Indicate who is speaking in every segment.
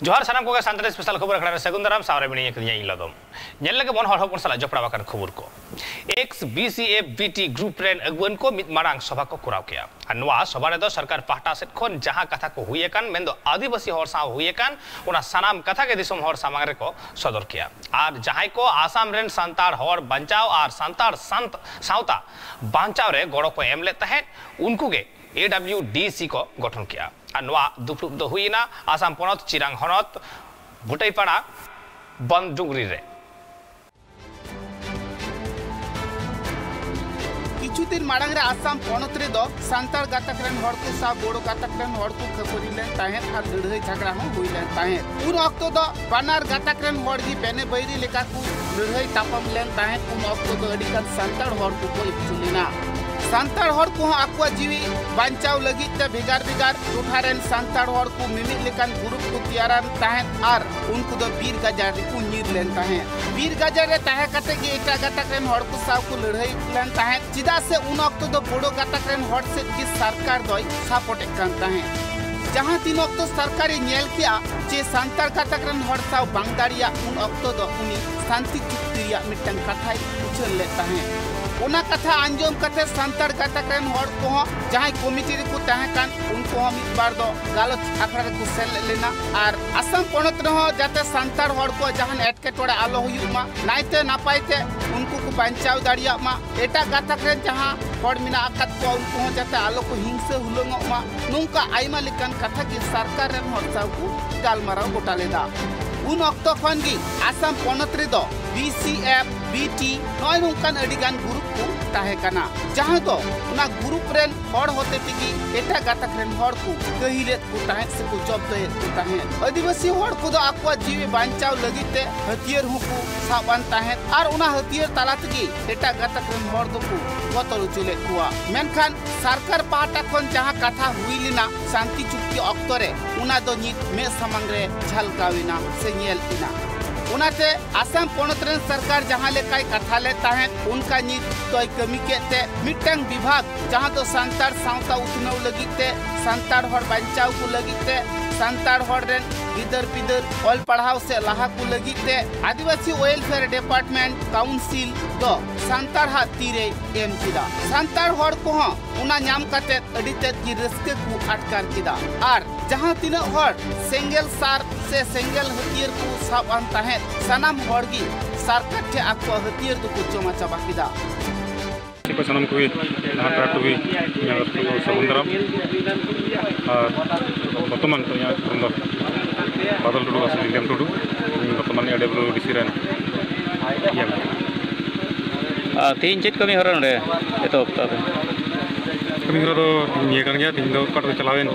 Speaker 1: जोहार सानाम को सानताड़ी स्पेशल खबर खड़ा सगुन दाराम सावरे बिनी कदिया इलादम नेल लगे बन हर हपन साला जपड़ा बाकन खबर को एक्स बीसीएफ बीटी ग्रुप रेन अगुवन को मित मारांग सभा को कुराव किया नवा सभा रे दो सरकार पाहटा सेट खन जहां कथा को हुए कान मेन दो आदिवासी हर साव हुए कान उना सानाम कथा के दिसम हर सामांग रे को सदर किया आर जहां को आसाम रेन संतार हर बंचाव आर संतार संत सावता बंचाव रे गड़ो को एमले तहे उनको के AWDC को गठन किया नवा दुप्लुप दो हुईना आसाम पनत चिरांग हनत भुटाईपाड़ा बंदुंगरी रे
Speaker 2: किछु दिन माड़ांग रे आसाम पनत रे दो सांतार गातक रेन हड़ को सा गोड़ो गातक रेन हड़ को खपरी ले ताहेन आर लड़ाई झगड़ा हो हुई ले ताहेन उन अक्तो दो बानार गातक रेन हड़ गी बेने बैरी लेका को लड़ाई तापम लेन ताहेन उन अक्तो दो अडी कान सांतार हड़ को इचुलिना सांतार हड़ को आकुआ जीवी बांचाव लगित ते भेगार भेगार टोठारेन सांतार हड़ को मिमित लेकान ग्रुप को तैयारान ताहेन आर उनको दो बीर गाजार रे को नीर लेन ताहेन बीर गाजार रे ताहे कते गे एटा गातक रेन हड़ को साव को लड़ाई लेन ताहेन चिदा से उन अक्तो दो बोडो गातक रेन हड़ से की सरकार दोय सपोर्ट कान ताहेन जहां तीन अक्तो सरकार नेल किया जे सांतार गातक रेन हड़ साव बांगदारिया उन अक्तो दो उनी शांति चुक्ति रिया मिटन कथाई उछल ले ताहेन उना कथा अंजम कथे सांतार गातक रेन हड़ को जहां कमिटी रे को ताहे कान उनको मित बार दो गालच आखरा रे को सेल लेना आर असम पनत रहो जाते सांतार हड़ को जहां एटकेटोड़े आलो हुयुमा नाइते नापाइते उनको को बंचाव दाड़िया मा एटा गातक रेन जहां हड़ मिना आकत को उनको जाते आलो को हिंसे हुलंग मा नुंका आइमा लेकन कथा की सरकार रेन हड़ साव को गालमाराव गोटा लेदा उन अक्तो खन गी आसाम पनत रे दो BCF BT नय नुकान अडिगान ग्रुप को ताहे काना जहां दो उना ग्रुप रेन हड़ होते तिगी एटा गातक रेन हड़ को कहिले को ताहे से को जब दे को ताहे आदिवासी हड़ को दो आकुआ जीवी बांचाव लगिते हथियार हुकु साबान ताहे आर उना हथियार ताला तिगी एटा गातक रेन हड़ दो को बतल चले कुआ मेनखान सरकार पाटा खन जहां कथा हुइलिना शांति चुक्ति अक्तरे उना दो नित मे समंग रे झलकाविना से नेलतिना उनाते आसाम पनत रेन सरकार जहां ले काय कथा ले ताहे उनका नित तोय कमी केते मिटंग विभाग जहां तो सांतार सावता उतनौ लगिते सांतार हड़ बंचाव को लगिते सांतार हड़ रेन गिदर पिदर ऑल पढ़ाव से लाहा को लगिते आदिवासी वेलफेयर डिपार्टमेंट काउंसिल दो सांतार हा तीरे एम किदा सांतार हड़ को उना नाम कते अडिते की रस्के को अटकार किदा आर जहां तीन हड़ सेंगल सार से सेंगल हथियार को साब आन ताहे सनाम हड़गी सरकार ठे आको हथियार दो को चमा चाबा किदा
Speaker 3: को सनम को नाटा टुबी समुद्रम वर्तमान तो यहाँ बादल टुडू आसे विलियम टुडू वर्तमान AWDC रेन
Speaker 4: तीन चेक कमी हरन रे एतो
Speaker 3: कमी हरो निये kan ya तीन दो काटो चलावेन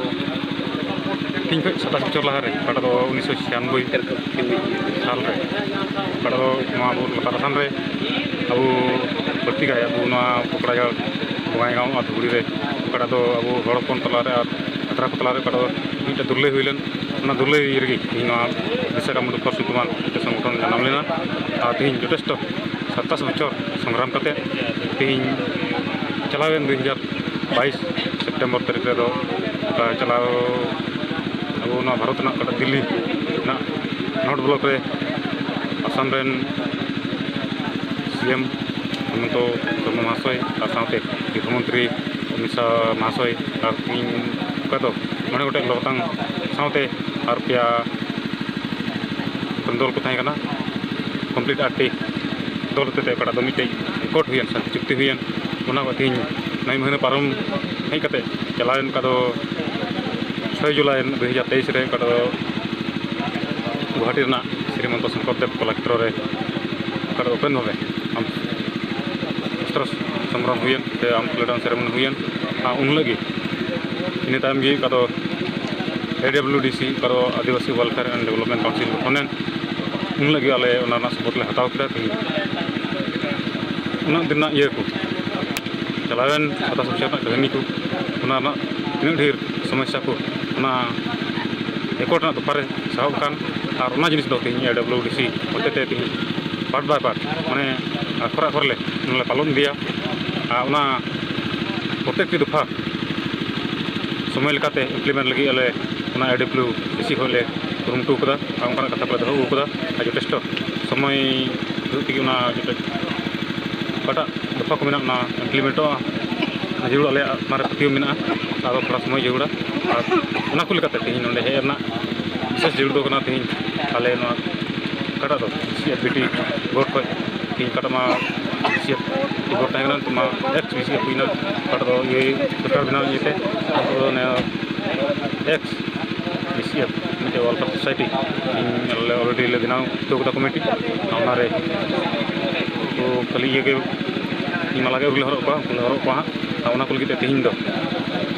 Speaker 3: तीन पे 27 बछर लहा रे काटा दो 1996 साल रे काटा दो मा लतारसान रे अब भर्ती गया अब ना पकड़ा बंगाईगांव धुबड़ी रे काटा दो अब हड़पन तला रे अतरा को तला रे काटा मिटा दुर्ले हुइलन ना दुर्ले इरगी ना दिशा दुखर सुतमान संगठन जानाम लेना तीन जथेष्ट 27 बछर संग्राम करते तीन चलावेन 2022 सेप्टेम्बर तारीख रे दो चलाव अब ना भारत ना काटा दिल्ली ना नॉर्थ ब्लॉक रे आसाम रेन CM हेमंत शर्मा महाशय और साथे गृहमंत्री अमित शाह महाशय और तीन तो मने गोटे लतांग साथे और पिया दल को ताहे कना कम्प्लीट 8 दल ते कड़ा दो मिटे कोट हुयन शांति चुक्ति हुयन उना को तीन 9 महीने पारम हेई कते चलायन का दो 6 जुलाई 2023 रे का दो गुवाहाटी ना श्रीमंत शंकरदेव कलेक्टर रे का ओपन होवे हम अस्त्र संग्राम हुयन ते आम प्लेटन सेरेमनी हुयन उन लगी इन टाइम गे का दो AWDC का दो आदिवासी वेलफेयर एंड डेवलपमेंट काउंसिल होनेन उन लगी आले उना सपोर्ट ले हताव करा थी उना दिन ये को चलावेन 27 बछर कहानी को उना तीन ढेर समस्या को उना एकोट ना दोपारे साहब खान और उना जिनिस दो तीन AWDC होते तीन पार्ट बाय पार्ट माने खरा खरले उनले पालन दिया उना प्रत्येक की दफा समय लेकाते इम्प्लीमेंट लगी आले उना AWDC होले कुरुमुटु कदा onkan kata kala dohu kada ajo testo समय tigi una jete kata dafa ko mena na implemento jurul ale mare patio mena ado thora समय jurula ona kul kata tehin onde he na bises jurul do kana tehin ale na kata do CFBT gor ko tehin kata ma CF gor tangana tuma ex CF pina kata do ye सरकार bina jete ado ne ex CF mite welfare society already le bina to kata committee onare to kali ye ge malage ule horok pa ona kul kite tehin do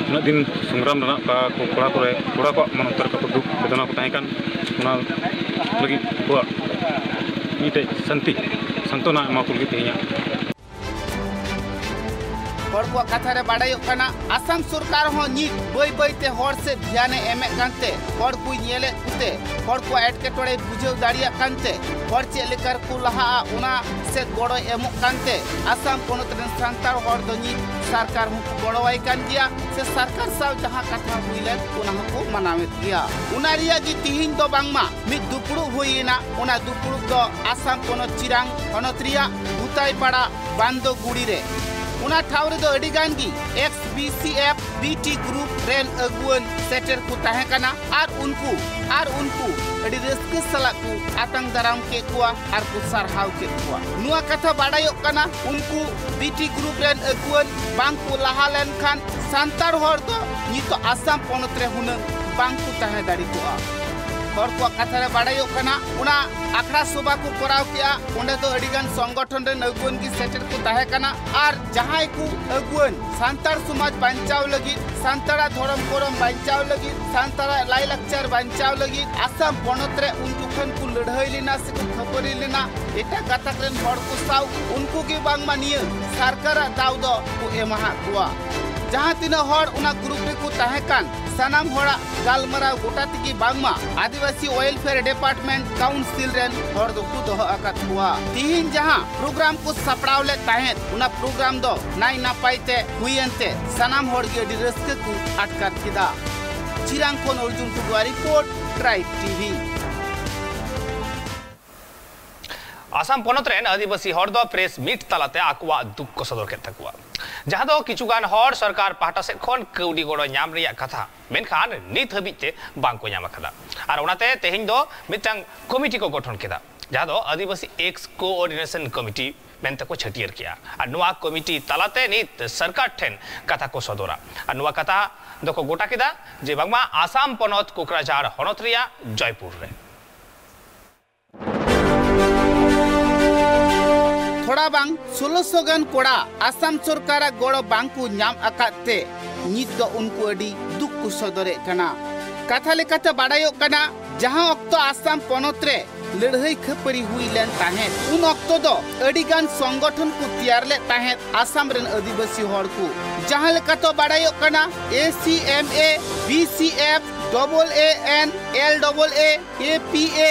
Speaker 3: una din संग्राम rana ka kora ko man utar ka duk bedana ko tahekan una lagi ko mite santona ma kul kite nya
Speaker 2: हर को कथा रे बाडायो कना असम सरकार हो NEET बई बईते हर से ध्यान एमे कांते हर को नेले कुते हर को एटके टोडे बुझेव दाड़िया कांते हर चे लेकर को लहा उना से गड़ो एमो कांते असम पोनत रे सांतार हर दो नीट सरकार हो गड़ोवाई कान दिया से सरकार साव जहां कथा हुइले उना को मनावेत गया उना रिया की तिहिन दो बांगमा मि दुपुरु हुइना उना दुपुरु दो असम पोनत चिरांग हनत्रिया भूताई पाड़ा बांदो गुड़ी रे उना ठावरे दो अडिगान की XBCF BT ग्रुप रेन अगुवन सेटर को ताहेकाना आर उनको अडी रस्क सला को आतंग दाराम के कुआ आर को सरहाव के कुआ नुआ कथा बाडायो कना उनको BT ग्रुप रेन अगुवन बांग को लहालेन खान सांतार हर दो नितो आसाम पोनत रे हुन बांग को ताहे दाड़ी कुआ हर को कथा रे बाडायो कना उना आखड़ा सभा को कराव किया ओंडे तो अडिगान संगठन रे अगुवन की सेटर को ताहेकाना आर जहां को अगुवन सांतार समाज बांचाव लगी सांतारा धर्म करम बांचाव लगी सांतारा लाई लक्चर बांचाव लगी आसाम पोनत रे उनको खन को लड़ाई लेना से को खबरी लेना एटा गातक रेन हर को साव उनको के बांग मानिए सरकार दाव दो को एमहा कुआ जहां तीना हर उना ग्रुप रे को ताहेकान सनाम होड़ा गालमरा गोटा तिकी बांगमा आदिवासी वेलफेयर डिपार्टमेंट काउंसिल रेन हर दो को दोह आकात हुआ तिहिन जहां प्रोग्राम को सपड़ाव ले ताहेत उना प्रोग्राम दो नाई नापाइते हुइयनते सनाम होड़ के रस्के को अटकर किदा चिरांग कोन Arjun Kugwa report tribe TV
Speaker 1: Assam पोनत रेन आदिवासी हर दो प्रेस मीट तालाते आकुआ दुख को सदर के तकुआ जहां दो किचुगान हर सरकार पाहटा से खन कौडी गड़ो नाम रिया कथा मेनखान नित हबिते बांग को नाम कदा आर ओनाते तेहिन दो मिटांग कमिटी को गठन केदा जहां दो आदिवासी एक्स कोऑर्डिनेशन कमिटी मेनते को छटियर किया आर नुआ कमिटी तालाते नित सरकार ठेन कथा को सदरा आर नुआ कथा दो को गोटा केदा जे बांगमा आसाम पोनत कोकराझार हनत रिया जयपुर रे
Speaker 2: थोड़ा बांग 1600 गन कोड़ा आसाम सरकार गड़ो बांग को नाम अकाते नित दो उनको अडी दुख को सदरे कना कथा लेकाते बाडायो कना जहां अक्तो आसाम पोनत रे लड़ाई खपरी हुई लेन ताहे उन अक्तो दो अडिगान संगठन को तैयार ले ताहे आसाम रेन आदिवासी हर को जहां लेकातो बाडायो कना ACMA BCF AAN LAA APA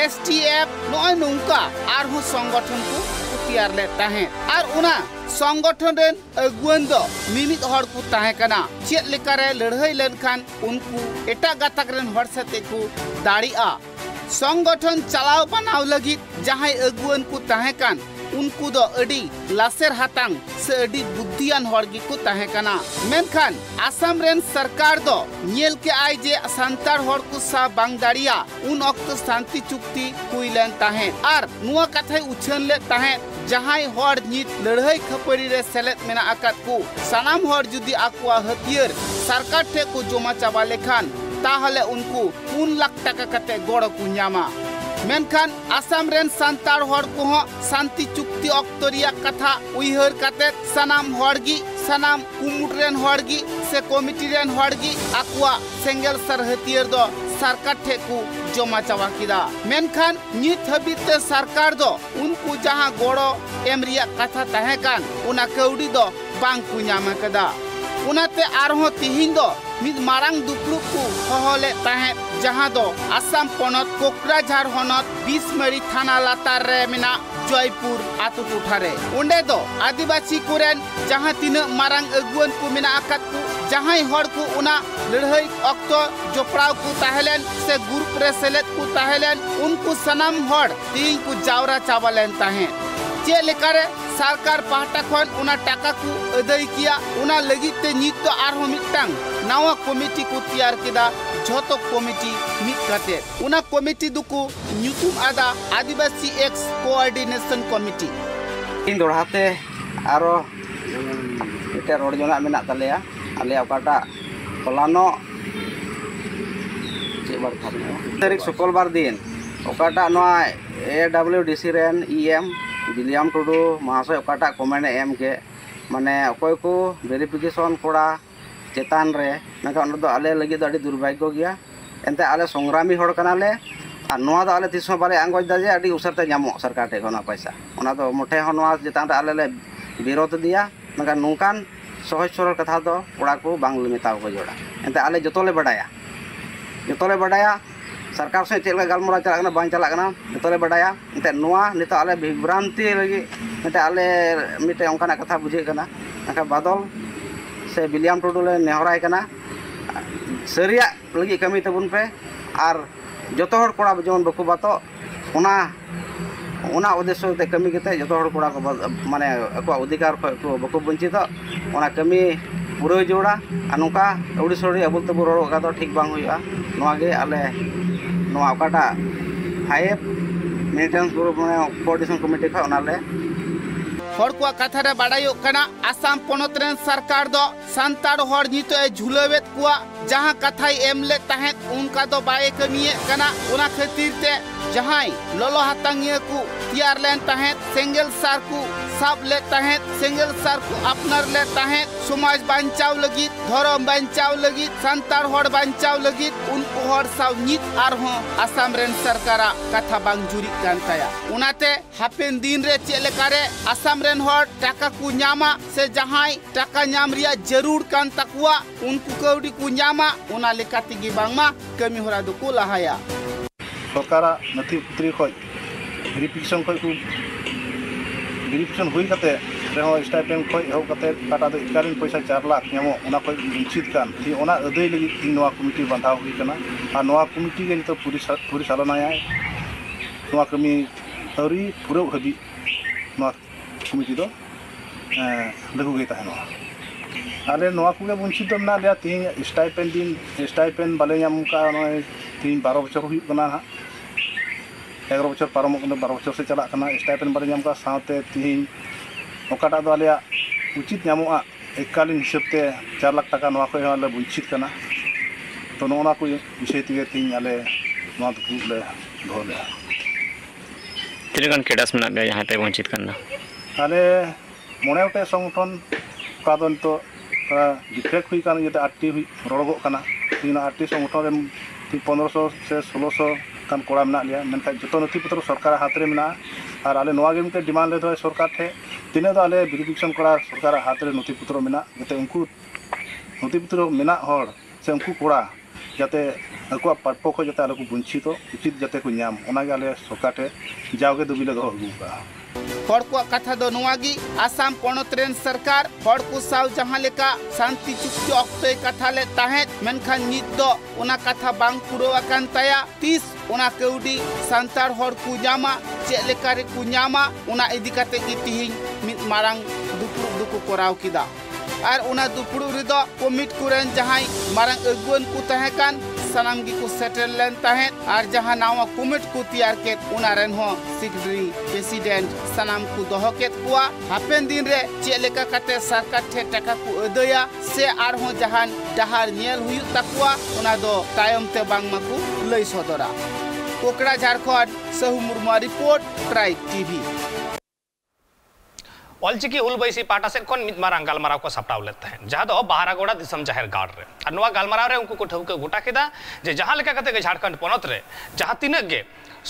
Speaker 2: STF नय नुंका आर हो संगठन को तैयार ले ताहे आर उना संगठन रेन अगुवन दो मिमित हर को ताहे कना चेत लेकारे लड़ाई लेन खान उनको एटा गातक रेन हर सते को दाड़ीआ संगठन चलाव बनाव लगी जहां अगुवन को ताहे कान उनको दो अडी लासेर हातांग से अडी बुद्धियान हरगी को ताहे कना मेनखान आसाम रेन सरकार दो नेल के आय जे सांतार हर को सा बांग दाड़िया उन अक्त शांति चुक्ति हुइलेन ताहे आर नुआ कथाय उछन ले ताहे जहां हर नित लड़ाई खपरी रे सेलेत मेना आकात को सनाम हर जुदी आकुआ हथियार सरकार ठे को जमा चाबा लेखान ताहले उनको 3 लाख टाका कते गड़ो को न्यामा मेनखान आसाम रेन सांतार हर को शांति चुक्ति अक्तरिया कथा उइहर कते सनाम हरगी सनाम कुमुट रेन हरगी से कमिटी रेन हरगी आकुआ सेंगेल सर हथियार दो सरकार ठे को जमा चाबा किदा मेनखान नित हबिते सरकार दो उनको जहां गड़ो एमरिया कथा ताहे कान उना कौडी दो बांग को न्यामा कदा उनाते आरहो तिहिन दो मिद मारांग दुपलुक को हहले ताहे जहां दो आसाम पोनत कोकराझार हनत 20 मरी थाना लातार रे मिना जयपुर आतु टुठारे उंडे दो आदिवासी कुरेन जहां तीना मारंग अगुवन को मेना आकात को जहां हड़ को उना लड़ाई अक्तो जोपड़ाव को ताहेलेन से ग्रुप रे सेलेद को ताहेलेन उनको सनाम हड़ तीन को जावरा चावलेन ताहे चे लेकारे सरकार पाहटा खन उना टाका को अदाय किया उना लगित ते नित तो आरहो मिटांग नावा कमिटी को तैयार किदा झोतो कमिटी मिट काते उना कमिटी दुकु न्यूतुम आदा आदिवासी एक्स कोऑर्डिनेशन कमिटी
Speaker 5: इन दोड़ाते आरो एटा रोड जोना मेना तलेया आले ओकाटा होलानो चेबार थाबनो तारीख शुक्रवार दिन ओकाटा नोआ एडब्ल्यूडीसी रेन ईएम विलियम टुडू महाशय ओकाटा कमेंट एम के माने अकोय को वेरिफिकेशन कोड़ा चेतान रे नका उन दो आले लगी दो दुर्भाग्य गया एंते आले संग्रामी हड़ कनाले और नोआ दो आले तिसो बारे आंगोज दा जे आडी उसरते ᱧᱟᱢᱚᱜ सरकार टे कोना पैसा ओना दो मोठे हो नोआ चेतान रे आले ले विरोध दिया नका नुकान सहज सरल कथा दो कोड़ा को बांग मेताव को जोड़ा एंते आले जतोले बडाया सरकार से चेक गलमरा चलना बांग चलना जतोले बडाया एंते नोआ नितो आले विभ्रांति लगी एंते आले मिटे ओंकाना कथा बुझे कना नका बादल से विलियम टुडू ले नेहराय कना सरिया लगी कमी तबुन पे और जतो हड़ कोड़ा जेमन बको बातो ओना उद्देश्य ते कमी केते जतो हड़ कोड़ा को माने अको अधिकार को बको वंचित ओना कमी पूरा जोड़ा और नौका उड़ी सोड़ी अबुल तबु रोड़ का तो ठीक बांग हुआ नोआ गे आले नोआ ओकाटा 5 मेंटेनेंस ग्रुप माने कोऑर्डिनेशन कमिटी खा ओनाले
Speaker 2: हड़ को कथा रे बाडायो कना आसाम पोनत रेन सरकार दो संताड़ हड़ नितो ए झुलवेत कुआ जहां कथाई एमले ताहे उनका दो बाए कमिए कना उना खातिर ते जहां लोलो हातांगिया को तैयार लेन ताहे सिंगल सार को सब ले ताहे सिंगल सार को अपनार ले ताहे समाज बांचाव लगी धर्म बांचाव लगी संताड़ हड़ बांचाव लगी उनको हड़ साव नित आरहो आसाम रेन सरकारा कथा बांग जुरी कान ताया उनाते हापेन दिन रे चेलेकारे आसाम रेन हड़ टाका को न्यामा से जहां टाका न्याम रिया जरूर कान तकुआ उनको कौड़ी को न्यामा उना लेकाती गी बांगमा कमी होरा दो को लहाया
Speaker 6: सरकारा नथी पुत्री खय वेरिफिकेशन खय को वेरिफिकेशन हुई कते रेहो स्टाइपेंड खय हो कते काटा दो इकारिन पैसा 4 लाख ᱧᱟᱢᱚ ओना खय निश्चित कान थी ओना अदय लगी ती नोआ कमिटी बंधाव हुई कना आ नोआ कमिटी गे तो पूरी सालनाया नोआ कमी अरी पूरा हबी नोआ कमिटी दो लगु गई ताहनो आले नोआ कुगे वंचित दो ना ले तीन स्टाइपेंड बाले ᱧᱟᱢ का नय तीन 12 बछर हुई कना हा 11 बछर पारम 12 बछर से चला कना स्टाइपेंड बाले ᱧᱟᱢ का साथे तीन ओकाटा दो आले उचित ᱧᱟᱢᱚᱜᱼᱟ एककालीन हिसाबते 4 लाख टाका नोआ को आले वंचित कना तो नोना को विषय ते तीन आले नोआ तो ले धोले
Speaker 4: तिनगन केडास मना गया यहां ते वंचित करना
Speaker 6: आले मोनेटे संगठन का दो तो डिफेक्ट हुई कान जते आरटी हुई रोड़गो काना तीन आरटी संगठन रे 1500 से 1600 कान कोड़ा मना लिया मेनखा जतो नथी पत्र सरकार हाथ रे मना और आले नोआ गे मिते डिमांड ले दो सरकार थे तिने दो आले वेरिफिकेशन कोड़ा सरकार हाथ रे नथी पत्र मना जते उनको नथी पत्र मना हर से उनको कोड़ा जते अको पाटपो को जते आले को वंचित उचित जते को ᱧᱟᱢ ओना गे आले सरकार थे जाओगे दुबिले दो हुआ
Speaker 2: हड़ को कथा दो नोआगी आसाम पोनत रेन सरकार हड़ को साव जहां लेका शांति चुक्ति अक्तय कथा ले ताहे मेनखान नित दो ओना कथा बांग पुरो अकान ताया 30 ओना कौडी संतार हड़ को ᱧᱟᱢᱟ चे लेका रे को ᱧᱟᱢᱟ ओना इदी काते की तिहिं मित मारंग दुपु कोराव किदा और ओना दुपुड़ू रे दो कमिट कुरेन जहां मारंग अगुवन को ताहेकान सनाम गी को सेटल लेन ताहे और जहां नावा कमिट को तैयार के ओना रेन हो सेक्रेटरी प्रेसिडेंट सनाम को दोहो के कुआ हापेन दिन रे चे लेका काते सरकार ठे टाका को अदया से आर हो जहां डहार नेल हुयु तकुआ ओना दो तायम ते बांग माकू लई सदरा कोकड़ा झारखंड सहु मुर्मा रिपोर्ट ट्राइब टीवी
Speaker 1: ऑलचिकी हुलबैसी पाटा से कोन मित मारांग गालमाराव को सपटाव लेते हैं जहां दो बहारागोड़ा दिसम जाहिर गाड़ रे और नोआ गालमाराव रे उनको को ठौके गोटा केदा जे जहां लेका कते झारखंड पोनत रे जहां तिनक गे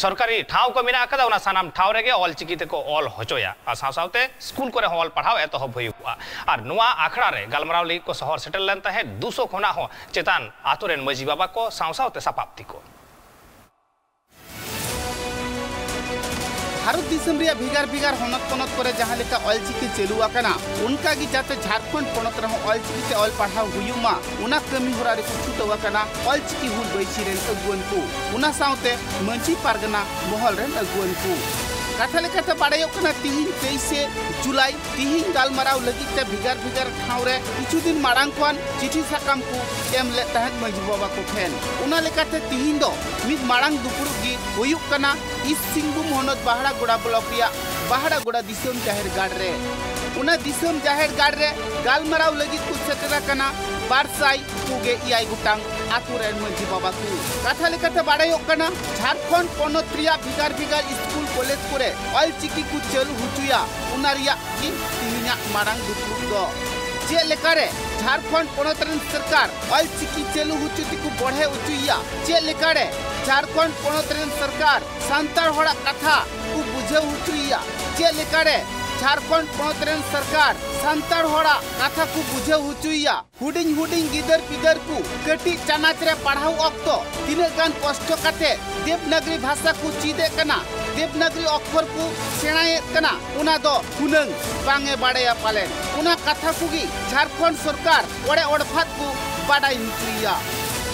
Speaker 1: सरकारी ठाव को मिना कदा उना सानाम ठाव रे गे ऑलचिकी ते को ऑल होचोया आ सावसावते स्कूल करे ऑल पढ़ाव एतो हो भयुआ और नोआ आखड़ा रे गालमाराव ली को शहर सेटल लेनता है 200 खोना हो चेतान आतुरेन मजी बाबा को सावसावते सपाप्ति को
Speaker 2: भारत दिसम रे भिगार भिगार होनत पनत करे जहां लेका ऑलचिकी चलू आकना उनका गी जाते झारखंड पनत रहो ऑलचिकी ते ऑल पढ़ाव हुयुमा उना कमी होरा रे छुटो आकना ऑलचिकी हुल बैसी रेन अगुवन को उना साउते मंची पारगना महल रेन अगुवन को कथा लेकाते बाड़ायो कना तिहिन 23 जुलाई तिहिन गालमाराव लगित ते भिगार भिगार ठाव रे किछु दिन मारांग खन चिठी साकाम को एम ले तहत मजी बाबा को फेन उना लेकाते तिहिन दो मिद मारांग दुपुर गी हुयुक कना ईस्ट सिंहभूम होनत बाहड़ा गोड़ा ब्लॉक रिया बाहड़ा गोड़ा दिसम जाहिर गाड़ रे उना दिसम जाहिर गाड़ रे गालमाराव लगित को सेटरा कना बारसाई पुगे इयाई गुटांग आकुरेन मजी बाबा को कथा लेकाते बाड़ायो कना झारखंड पनत रिया भिगार भिगार स्कूल कॉलेज करे ऑलचिकी को चलू हुचुया उना रिया की तिहिना मारांग दुपुर दो जे लेकारे झारखंड पनत रेन सरकार ऑलचिकी चलू हुचुती को बढ़े उचुया जे लेकारे झारखंड पनत रेन सरकार सांतार होड़ा कथा को बुझे हुचुया जे लेकारे झारखंड पनत रेन सरकार सांतार होड़ा कथा को बुझे हुचुया हुडिंग हुडिंग गिदर पिदर को कटी चानाच रे पढ़ाऊ अक्तो तिने गान कष्ट काते देवनागरी भाषा को चीदे कना देवनागरी अक्षर को सेणाए कना उना दो हुनंग बांगे बाड़ेया पाले उना कथा कुगी झारखंड सरकार ओड़े ओड़फात को बाड़ाई हुचुया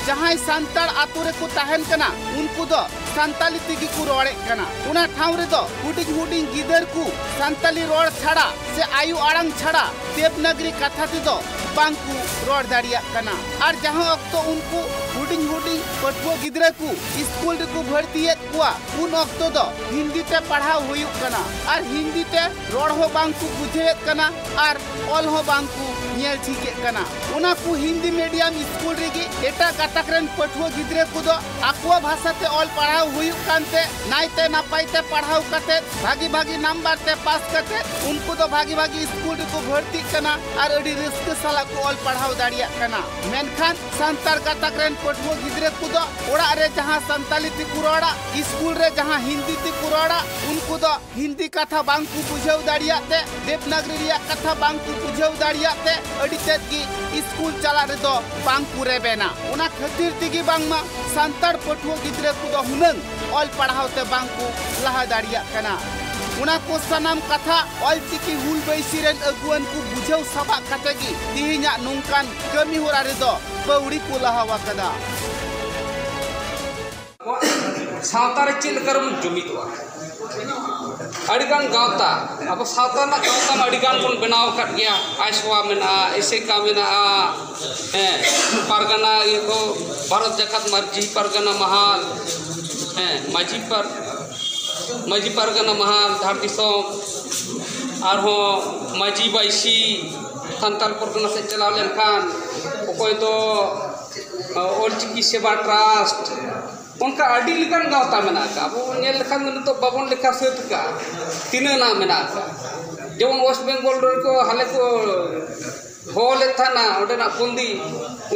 Speaker 2: जहां सांताल आतु रे को ताहन कना उनको दो सांताली तिगी को रोड़े कना उना ठाव रे दो हुडिंग हुडिंग गिदर को सांताली रोड़ छाड़ा से आयु आड़ंग छाड़ा देवनागरी कथा ती दो बांकू रोड़ दाड़िया कना और जहां अक्तो उनको हुडिंग हुडिंग पटुआ गिदरे को स्कूल रे को भर्ती कुआ उन अक्तो दो हिंदी ते पढ़ाव हुयुक कना और हिंदी ते रोड़ हो बांकू बुझे कना और ऑल हो बांकू नियल ठीके कना उना को हिंदी मीडियम स्कूल रे गी एटा गाताकरन पटुआ गिदरे को दो आकुआ भाषा ते ऑल पढ़ाव हुयुक कानते नाइते नापाइते पढ़ाव कते भागी भागी नंबर ते पास कते उनको तो भागी भागी स्कूल रे को भर्ती कना और अडी रिस्क साला को ऑल पढ़ाव दाड़िया कना मेनखान सांतार गाताकरन पटुआ गिदरे को दो ओड़ा रे जहां संताली ती कुरोड़ा स्कूल रे जहां हिंदी ती कुरोड़ा उनको दो हिंदी कथा बांकू बुझेव दाड़िया ते देवनागरी रिया कथा बांकू बुझेव दाड़िया ते अडी तेत की स्कूल चला रे दो बांकू रे बेना उना खातिर तिगी बांगमा सांतार पटुआ गिदरे को दो हुनंग ऑल पढ़ाव ते बांकू लहा दाड़िया कना उना को सनाम कथा ऑलचिकी हुल बैसी रेन अगुवन को बुझेव सबा कतेगी तिहिना नोंकान कमी होरा रे दो पौड़ी को लहावा कदा
Speaker 7: सावता रे चिल करम जुमितवा अडिगान गावता अब सावता ना गावता में अडिगान बन बनाव कर गया आइसवा मेना एसेका मेना पारगना ये को भारत जगत मर्जी पारगना महाल माजी पारगना महाल धारदिसोम आरो माजी बाइसी संताल परगना से चलाव लेनखान ओकोय तो ऑलचिकी सेवा ट्रस्ट उनका अडी लेकान गावता मेना का अब नेल लेखान तो बाबन लेखा सेत का तीना ना मेना का जेमन वेस्ट बेंगल रे को हाले को होले थाना ओडेना पुंदी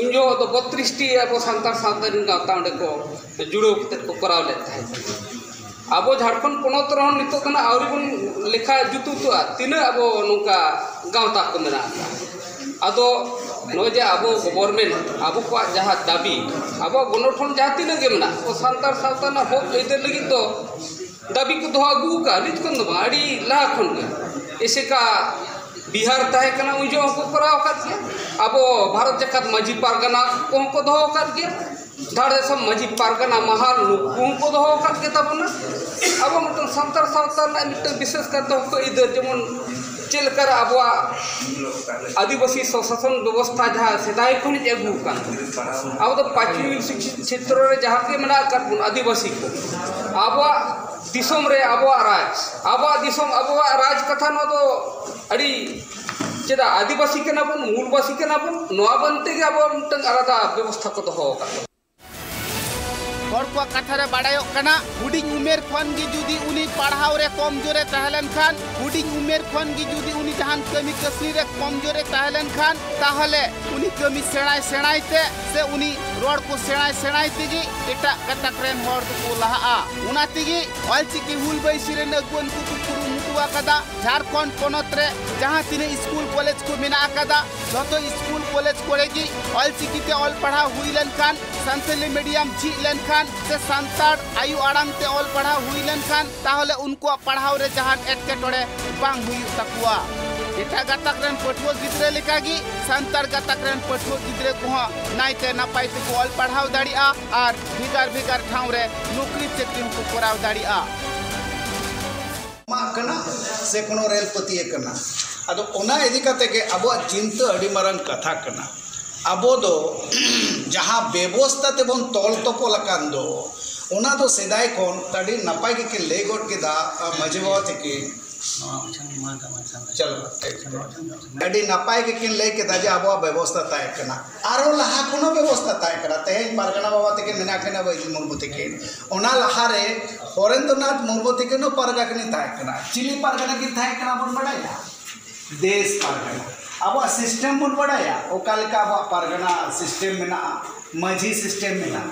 Speaker 7: उंजो तो 32 टी अब संताल सावतारिन गावता ओंडे को जुड़ो कते को कराव ले थाय अब झारखंड पनत रहन नितो कना आवरी बन लेखा जुतुतुआ तीना अब नोका गावता को मेना का आदो नोजे अब गवर्नमेंट अब को जहां दाबी अब गणठन जहां तीना गे मेना ओ संताल सावताना हो इदर लगी तो दाबी को दोहा अगु का नित कन दो आड़ी ला खन गे ऐसे का बिहार ताहे कना उजो को कराव कर के अब भारत जगत माजी पारगना को दोहो कर के धारदेशम माजी पारगना महाल को दोहो कर के तबना अब मत संताल सावताना मिट विशेष कर तो को इदर जेमन चल कर अब आदिवासी शासन व्यवस्था जहाँ सेदाय खन एगु कान अब तो पाचवी शिक्षित क्षेत्र रे जहाँ के मना कर आदिवासी को अब दिसम रे अब राज कथा न तो अड़ी चेदा आदिवासी के नाबन मूलवासी के नाबन नोआ बनते के अब मिटन आलादा व्यवस्था को दोहो का
Speaker 2: हर को कथा रे बाड़ायो कना हुडिंग उमेर खन गी जुदी उनी पढ़ाव रे कमजोरे तहलन खान हुडिंग उमेर खन गी जुदी उनी जहान कमी कसनी रे कमजोरे तहलन खान ताहले उनी कमी सेणाइते से उनी रोड को सेणाइते गी एटा कथा क्रेन हर को लहा उना तिगी ऑलचिकी हुल बैसी रे नगवन को चालू आकादा झारखंड पोनत रे जहां तीने स्कूल कॉलेज को मेना आकादा जतो स्कूल कॉलेज कोरेगी ऑलचिकी ते ऑल पढ़ाव हुई लेनखान संथाली मीडियम जी लेनखान से संताड़ आयु आड़ांग ते ऑल पढ़ाव हुई लेनखान ताहले उनको पढ़ाव रे जहां एटकेटोड़े बांग हुई तकुआ एटा गातक रेन पठुआ गिद्रे लेकागी संतार गातक रेन पठुआ गिद्रे को नाइते नापाई ते ऑल पढ़ाव दाड़िया और भिगार भिगार ठाव रे नौकरी चाकरी को कराव दाड़िया
Speaker 8: से कोनो रेलपति अदो ओना इदी कते के अब चिंता अड़ी मारंग कथा कना अब दो जहां व्यवस्था ते बन तोल तोपलकान दो ओना दो सेदाय कोन तड़ी नपाय के ले गोट के दा मजे बाबा थे के चलो अड़ी नपाय के ले के दा जे अब व्यवस्था ताय कना आरो लहा कोनो व्यवस्था ताय करा तेहेन पारगना बाबा थे के मेना केना बाई मुर्मु थे के ओना लहा रे हरेंद्रनाथ मुर्मु थे के नो पारगा के ताय कना चिली पारगना की ताय कना बन बडाया देश पारगना अब सिस्टम बन बडाया ओकालका अब पारगना सिस्टम में ना माझी सिस्टम में ना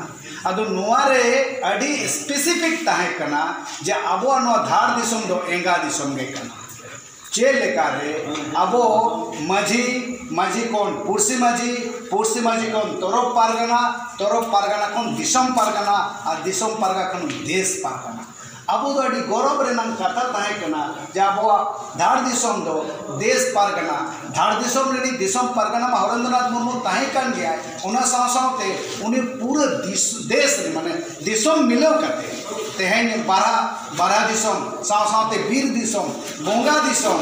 Speaker 8: अदो नोआरे अड़ी स्पेसिफिक ताहे कना जे अब नो धार दिसम दो एंगा दिसम गे कना चे लेकारे अब माझी कौन पुरसी माझी कौन तोरफ पारगना कौन दिसम पारगना और दिसम पारगा कौन देश पारगना अब दो अड़ी गौरव रेनांग कथा ताहे कना जे अब धार दिसम दो देश पारगना धार दिसम रेडी दिसम पारगना में हरेंद्रनाथ मुर्मू ताहे कान गया उना सावते उन्हें पूरे देश माने दिसम मिलव करते तेहेन बारह दिसम सावते वीर दिसम बोंगा दिसम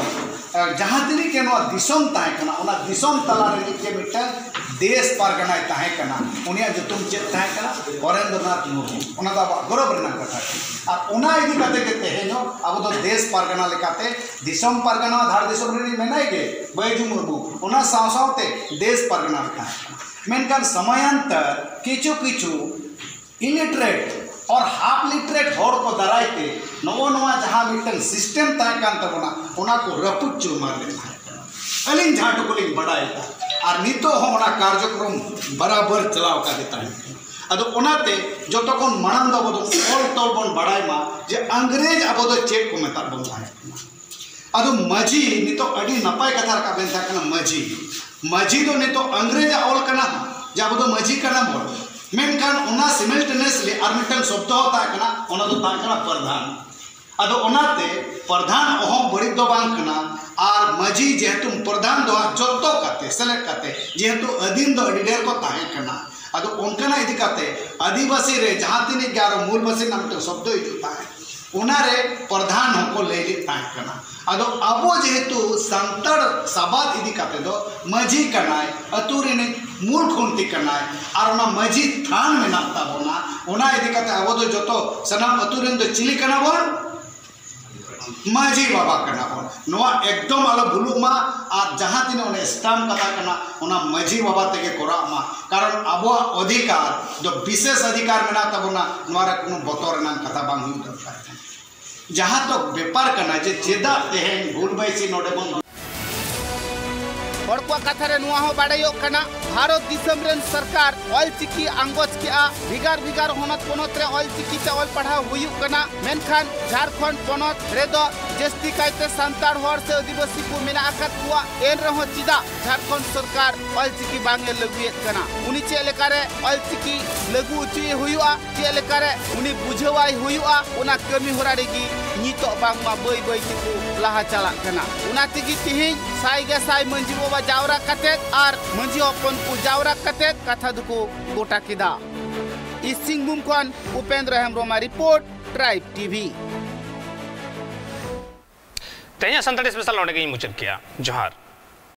Speaker 8: जहाँ तीन के दिसम ताहे कना उना दिसम तला रे के मिटन देश पारगना ताहे कना उनिया जतुम चेत ताहे कना हरेंद्रनाथ मुर्मू उना दा गौरव रेनांग कथा और उना इदी कते के तेहेनो अब दो देश पारगना लेकाते दिसम पारगना धार दिसम रे मेनाय गे बैजू मुर्मू उना सावते देश पारगना ताहे मेनकान समयांतर किचु इलिटरेट और हाफ लिटरेट होड़ को दरायते नवा जहाँ मिटन सिस्टम ताहे कान तबना उना को रपुच चुमार लेता अलिन झाटू को लिन बडायता और नितो हो उना कार्यक्रम बराबर चलाव का देता है अदो ओनाते जतो कोन मानन दो बदो ऑल तोल बन बडाय मा जे अंग्रेज अब दो चेक को मेता बन ताहे अदो मजी नितो अडी नपाय कथा का बेन था कना मजी दो नितो अंग्रेज ऑल कना जब दो मजी कना बोल मेनकान उना सिमल्टेनियसली और मिटन शब्द होता है कना उना दो ताकना प्रधान अदो ओनाते प्रधान ओहो बड़ी दो बांग कना और मजी जेहेतु प्रधान दो जतो काते सेलेक्ट काते जेहेतु अधीन दो अडी ढेर को ताहे कना अदो उनकना इदी काते आदिवासी रे जहां तीन 11 मूलवासी नाम तो शब्द हिजुता है उनारे प्रधान हमको ले ताहे कना अदो अबो जेहेतु संतड़ सबाद इदी काते दो मजी कनाय अतुरे ने मूल खुंती कनाय और उना मजी थान में नाता बोना उना इदी काते अबो दो जतो सनाम अतुरे दो चिली कना बोन मजी बाबा कना बोन नोआ एकदम आलो बुलुमा और जहां तीन उन्हें स्टाम कथा कना उना मजी बाबा तेगे कोरा मा कारण अबो अधिकार दो विशेष अधिकार में नाता बोना नोरा कोनो बतर ना कथा बांग हुई दरकार जहाँ तो व्यापार करना जे चेदा तेहेन भूल बैसी नोडे बन
Speaker 2: हड़कुआ कथा रे नुआ हो बाड़ायो कना भारत दिसम रेन सरकार ऑलचिकी आंगोज के आ भिगार होनत पोनत रे ऑलचिकी ते ऑल पढ़ाव हुयु कना मेनखान झारखंड पोनत रे दो जस्ती कायते संताड़ होर से आदिवासी को मेना आकत हुआ एन रहो चिदा झारखंड सरकार ऑलचिकी बांगे लगुए कना उनी चे लेकारे ऑलचिकी लगु उचुए हुयुआ चे लेकारे उनी बुझवाई हुयुआ उना कमी होराडेगी नितो बांगमा बई तिकु लाहा चाला कना उना तिगी तिहिं साई गे साई मंजी बाबा जावरा कतेत और मंजी अपन को जावरा कतेत कथा दुको गोटा किदा इस सिंहभूम खन उपेंद्र हेम्ब्रोमा रिपोर्ट ट्राइब टीवी
Speaker 1: तेया संताड़ी स्पेशल नोडे मुचाद किया जोहार।